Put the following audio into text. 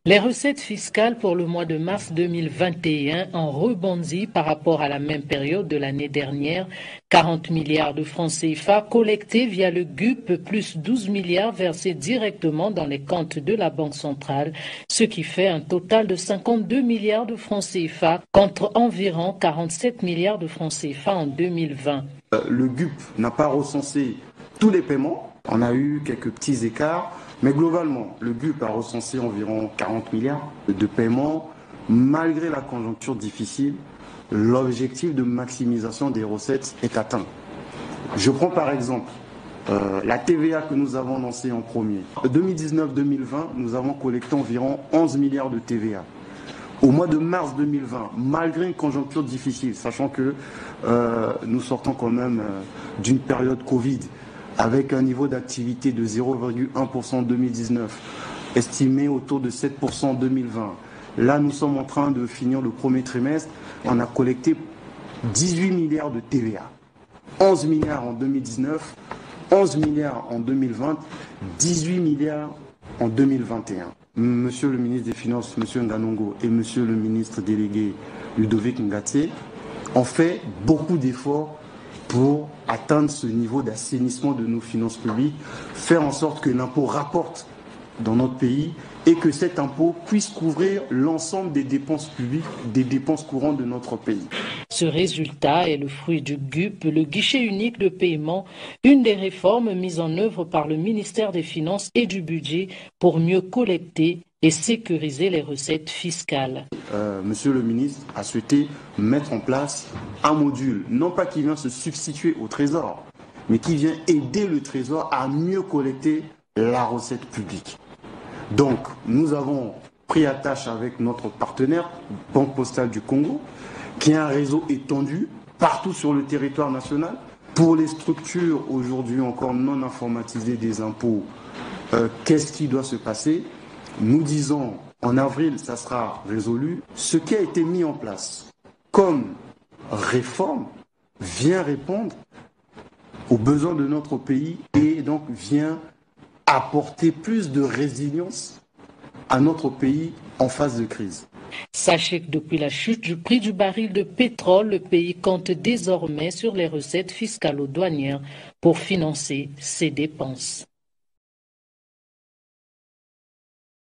Les recettes fiscales pour le mois de mars 2021 ont rebondi par rapport à la même période de l'année dernière. 40 milliards de francs CFA collectés via le GUP plus 12 milliards versés directement dans les comptes de la Banque centrale, ce qui fait un total de 52 milliards de francs CFA contre environ 47 milliards de francs CFA en 2020. Le GUP n'a pas recensé tous les paiements. On a eu quelques petits écarts. Mais globalement, le GUP a recensé environ 40 milliards de paiements. Malgré la conjoncture difficile, l'objectif de maximisation des recettes est atteint. Je prends par exemple la TVA que nous avons lancée en premier. 2019-2020, nous avons collecté environ 11 milliards de TVA. Au mois de mars 2020, malgré une conjoncture difficile, sachant que nous sortons quand même d'une période Covid, avec un niveau d'activité de 0,1% en 2019, estimé autour de 7% en 2020. Là, nous sommes en train de finir le premier trimestre. On a collecté 18 milliards de TVA. 11 milliards en 2019, 11 milliards en 2020, 18 milliards en 2021. Monsieur le ministre des Finances, Monsieur Nganongo, et Monsieur le ministre délégué Ludovic Ngatié ont fait beaucoup d'efforts pour atteindre ce niveau d'assainissement de nos finances publiques, faire en sorte que l'impôt rapporte dans notre pays et que cet impôt puisse couvrir l'ensemble des dépenses publiques, des dépenses courantes de notre pays. Ce résultat est le fruit du GUP, le guichet unique de paiement, une des réformes mises en œuvre par le ministère des Finances et du Budget pour mieux collecter et sécuriser les recettes fiscales. Monsieur le ministre a souhaité mettre en place un module, non pas qui vient se substituer au Trésor, mais qui vient aider le Trésor à mieux collecter la recette publique. Donc, nous avons pris attache avec notre partenaire, Banque Postale du Congo, qui a un réseau étendu partout sur le territoire national. Pour les structures aujourd'hui encore non informatisées des impôts, qu'est-ce qui doit se passer? Nous disons, en avril, ça sera résolu. Ce qui a été mis en place comme réforme vient répondre aux besoins de notre pays et donc vient apporter plus de résilience à notre pays en phase de crise. Sachez que depuis la chute du prix du baril de pétrole, le pays compte désormais sur les recettes fiscales douanières pour financer ses dépenses.